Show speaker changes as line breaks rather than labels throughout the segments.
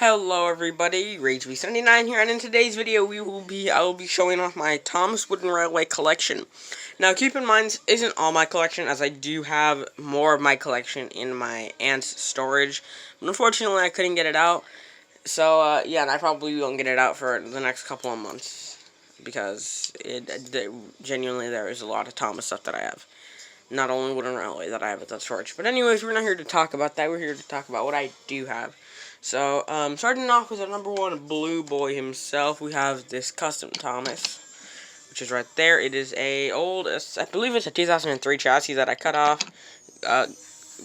Hello everybody, RageB79 here, and in today's video I will be showing off my Thomas Wooden Railway collection. Now keep in mind, this isn't all my collection, as I do have more of my collection in my aunt's storage. But unfortunately I couldn't get it out, so yeah, and I probably won't get it out for the next couple of months, because genuinely there is a lot of Thomas stuff that I have. Not only Wooden Railway that I have at that storage. But anyways, we're not here to talk about that, we're here to talk about what I do have. So, starting off with our number one blue boy himself, we have this custom Thomas, which is right there. It is a old, I believe it's a 2003 chassis that I cut off,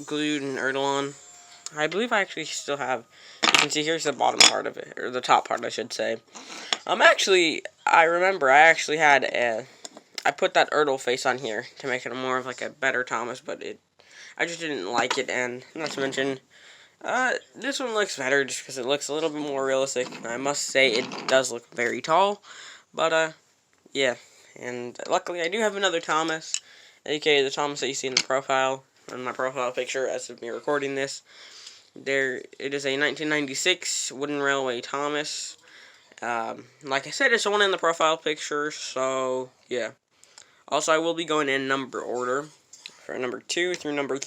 glued and on. I believe I actually still have, you can see here's the bottom part of it, or the top part I should say. I remember I actually had I put that Erdl face on here to make it more of like a better Thomas, but I just didn't like it, and not to mention, this one looks better just because it looks a little bit more realistic. I must say it does look very tall, but yeah. And luckily I do have another Thomas, aka the Thomas that you see in the profile, in my profile picture as of me recording this. It is a 1996 Wooden Railway Thomas. Like I said, it's the one in the profile picture, so yeah. Also, I will be going in number order. For number 2 through number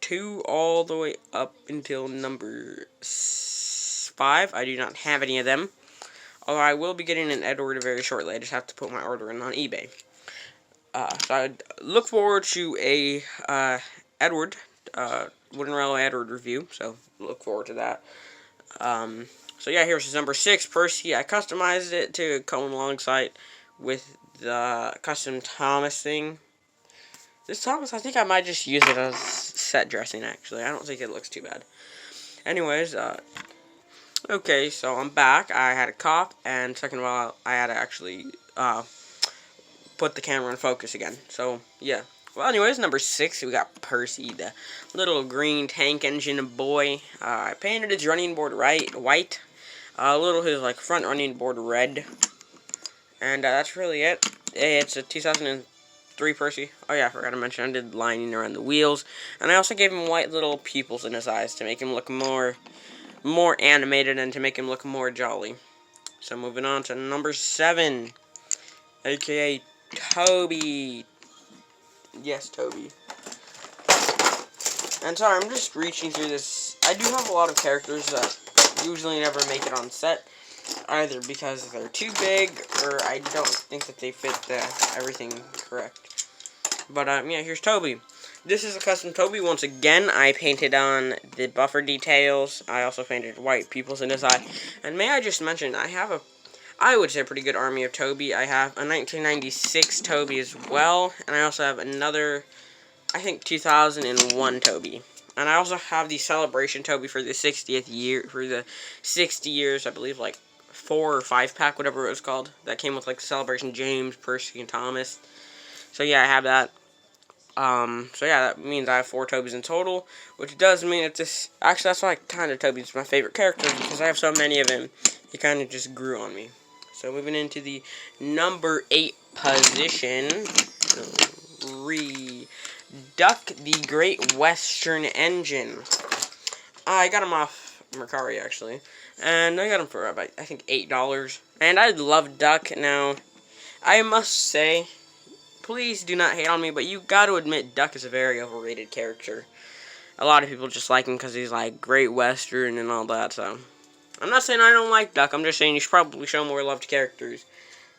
2 all the way up until number 5. I do not have any of them. Although I will be getting an Edward very shortly. I just have to put my order in on eBay. So I look forward to a Edward, Wooden Railway Edward review. So look forward to that. So yeah, here's number 6, Percy. I customized it to come alongside with the custom Thomas thing. This Thomas, I think I might just use it as set dressing, actually. I don't think it looks too bad. Anyways, okay, so I'm back. I had a cough, and second of all, I had to actually put the camera in focus again. So, yeah. Well, anyways, number 6, we got Percy, the little green tank engine boy. I painted his running board white. His like front running board red. And that's really it. It's a 2003 Percy. Oh yeah, I forgot to mention, I did lining around the wheels. And I also gave him white little pupils in his eyes to make him look more animated and to make him look more jolly. So moving on to number 7, aka Toby. Yes, Toby. And sorry, I'm just reaching through this. I do have a lot of characters that usually never make it on set, either because they're too big, or I don't think that they fit everything correct. But, yeah, here's Toby. This is a custom Toby. Once again, I painted on the buffer details. I also painted white pupils in his eye. And may I just mention, I would say, pretty good army of Toby. I have a 1996 Toby as well, and I also have another, I think, 2001 Toby. And I also have the Celebration Toby for the 60th year, for the 60 years, I believe, like, 4 or 5 pack, whatever it was called, that came with like the Celebration James, Percy, and Thomas. So yeah, I have that. So yeah, that means I have 4 Tobys in total, which does mean that actually that's why Toby's my favorite character, because I have so many of him. He kind of just grew on me. So moving into the number 8 position, Duck the Great Western Engine. I got him off Mercari actually. And I got him for about, I think, $8. And I love Duck. Now, I must say, please do not hate on me, but you got to admit Duck is a very overrated character. A lot of people just like him because he's like Great Western and all that, so. I'm not saying I don't like Duck, I'm just saying you should probably show more love to characters.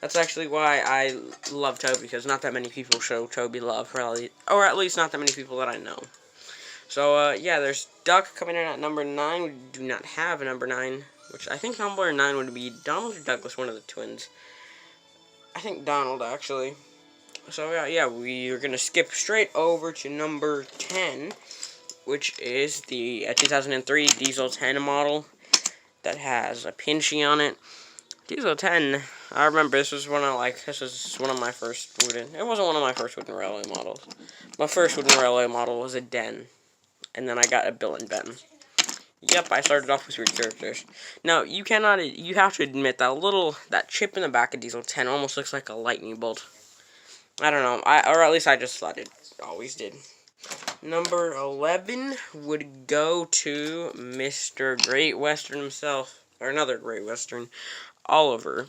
That's actually why I love Toby, because not that many people show Toby love, really, or at least not that many people that I know. So, yeah, there's Duck coming in at number 9. We do not have a number 9, which I think number 9 would be Donald or Douglas, one of the twins. I think Donald, actually. So, yeah, we are going to skip straight over to number 10, which is the 2003 Diesel 10 model that has a Pinchy on it. Diesel 10, I remember this was one of my first wooden, it wasn't one of my first Wooden Railway models. My first Wooden Railway model was a Den. And then I got a Bill and Ben. Yep, I started off with 3 characters. Now, you have to admit that chip in the back of Diesel 10 almost looks like a lightning bolt. I don't know, or at least I just thought it always did. Number 11 would go to Mr. Great Western himself, or another Great Western, Oliver.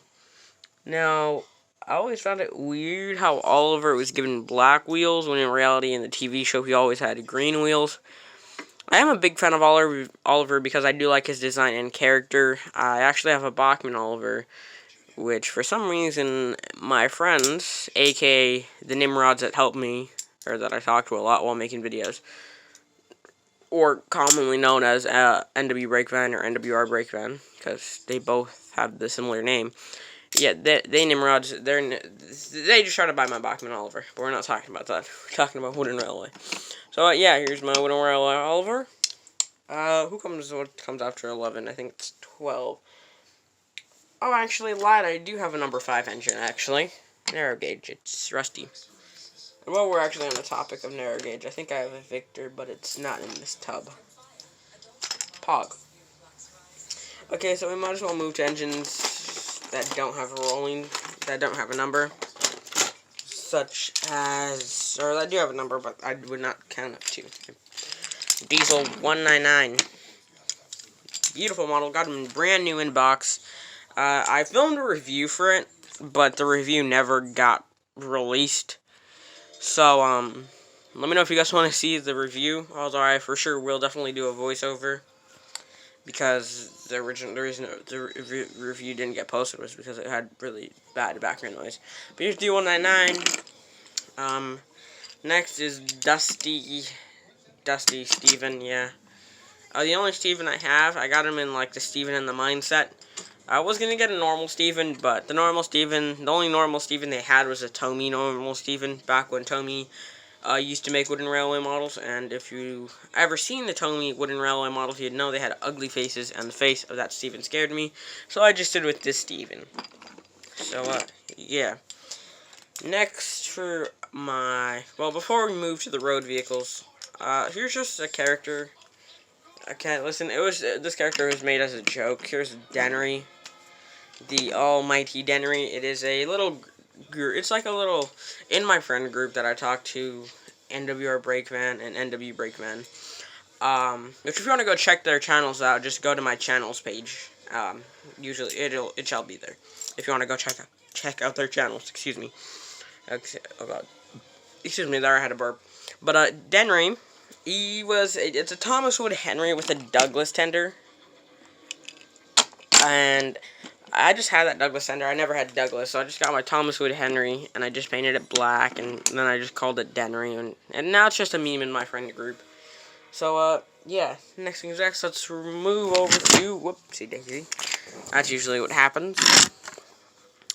Now, I always found it weird how Oliver was given black wheels when in reality in the TV show he always had green wheels. I am a big fan of Oliver because I do like his design and character. I actually have a Bachman Oliver, which for some reason my friends, aka the Nimrods that help me, or that I talk to a lot while making videos, or commonly known as NW Breakvan or NWR Breakvan, because they both have the similar name. Yeah, they Nimrods, they just try to buy my Bachman Oliver, but we're not talking about that. We're talking about Wooden Railway. So, yeah, here's my Wooden Railway Oliver. What comes after 11? I think it's 12. Oh, actually, lied, I do have a number 5 engine, actually. Narrow gauge, it's rusty. Well, we're actually on the topic of narrow gauge. I think I have a Victor, but it's not in this tub. Pog. Okay, so we might as well move to engines that don't have a number. Such as, or that do have a number, but I would not count up to. Diesel 199. Beautiful model, got them brand new in box. I filmed a review for it, but the review never got released. So, let me know if you guys want to see the review, although I for sure will definitely do a voiceover. Because the review didn't get posted was because it had really bad background noise. But here's D199. Next is Dusty Steven, yeah. The only Steven I have, I got him in like the Steven in the Mindset. I was gonna get a normal Steven, but the only normal Steven they had was a Tomy normal Steven, back when Tomy used to make wooden railway models, and if you ever seen the Tomy wooden railway models, you'd know they had ugly faces, and the face of that Steven scared me, so I just did with this Steven. So, yeah. Next for before we move to the road vehicles, here's just a character. Okay, listen, this character was made as a joke. Here's Denry, the almighty Denry. It is a little it's like a little, in my friend group that I talk to, NWR Breakman and NW Breakman. If you want to go check their channels out, just go to my channels page. Usually it shall be there. If you want to go check out their channels, excuse me. Okay, oh god. Excuse me, there I had a burp. But Denry, it's a Thomas Wood Henry with a Douglas tender. And I just had that Douglas tender. I never had Douglas, so I just got my Thomas Wood Henry, and I just painted it black, and then I just called it Denry, and now it's just a meme in my friend group. So, yeah, next thing's next, let's move over to, whoopsie daisy. That's usually what happens.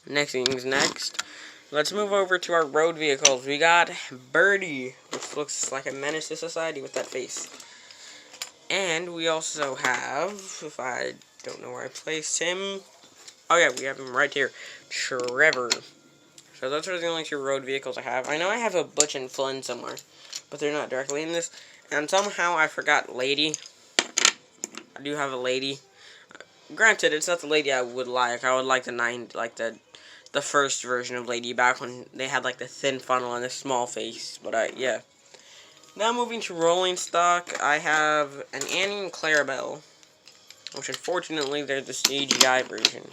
Next thing's next. Let's move over to our road vehicles. We got Birdie, which looks like a menace to society with that face. And we also have, if I don't know where I placed him, oh yeah, we have him right here, Trevor. So those are the only 2 road vehicles I have. I know I have a Butch and Flynn somewhere, but they're not directly in this. And somehow I forgot Lady. I do have a Lady. Granted, it's not the Lady I would like. I would like the first version of Lady back when they had like the thin funnel and the small face. But yeah. Now moving to rolling stock, I have an Annie and Clarabelle, which unfortunately they're the CGI version.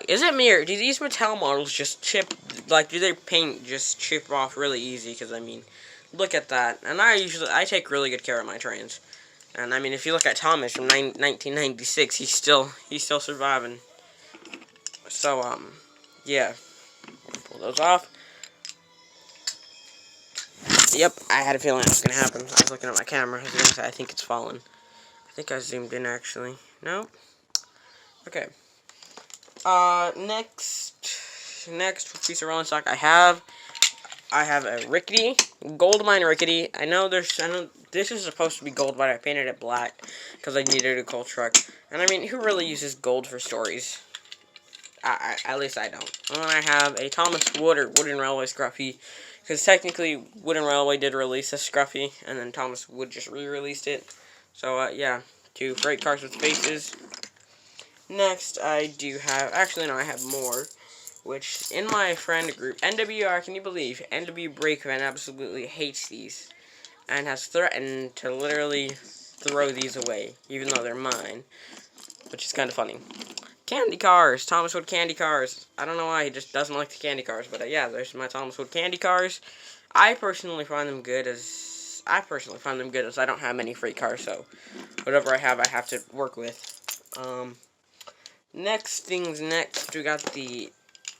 Is it me, or do these Mattel models just chip, do their paint just chip off really easy? Because, I mean, look at that. And I take really good care of my trains. And, I mean, if you look at Thomas from 1996, he's still surviving. So, yeah. Pull those off. Yep, I had a feeling it was going to happen. I was looking at my camera. I was going to say, I think it's fallen. I think I zoomed in, actually. No? Okay. Next piece of rolling stock I have a Rickety, Goldmine Rickety. I know this is supposed to be gold, but I painted it black because I needed a coal truck. And I mean, who really uses gold for stories? At least I don't. And then I have a Thomas Wood or Wooden Railway Scruffy, because technically Wooden Railway did release a Scruffy, and then Thomas Wood just re-released it. So yeah, 2 freight cars with faces. Next, I do have, actually no, I have more, which in my friend group, NWR, can you believe, NW Breakman absolutely hates these. and has threatened to literally throw these away, even though they're mine, which is kind of funny. Candy cars. Thomas Wood candy cars. I don't know why he just doesn't like the candy cars, but yeah, there's my Thomas Wood candy cars. I personally find them good as I don't have many free cars, so whatever I have to work with. Next, we got the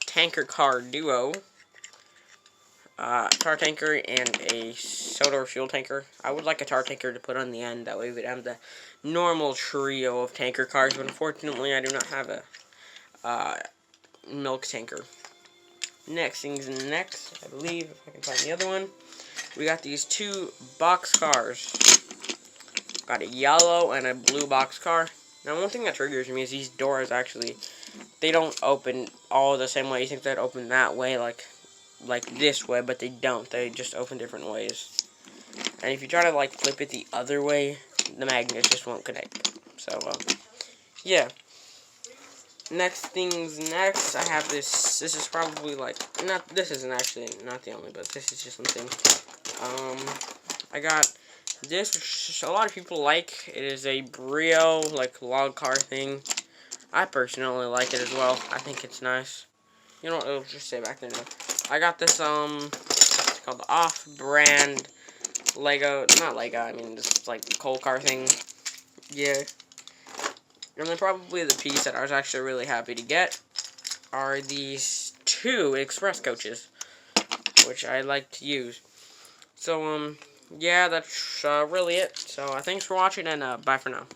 tanker car duo. Tar tanker and a soda or fuel tanker. I would like a tar tanker to put on the end, that way we'd have the normal trio of tanker cars, but unfortunately I do not have a milk tanker. Next, I believe, if I can find the other one, we got these two box cars. Got a yellow and a blue box car. Now, one thing that triggers me is these doors actually, they don't open all the same way. You think they'd open that way, like this way, but they don't. They just open different ways. And if you try to, like, flip it the other way, the magnets just won't connect. So, yeah. Next, I have this. This is probably, like, this isn't actually not the only, but this is just something. I got this, which a lot of people like. It is a Brio, like, log car thing. I personally like it as well. I think it's nice. You know what, it'll just say back there now. I got this, it's called the off-brand Lego, not Lego, I mean, this, like, coal car thing. Yeah. And then probably the piece that I was actually really happy to get are these two express coaches, which I like to use. So, yeah, that's really it. So, thanks for watching, and bye for now.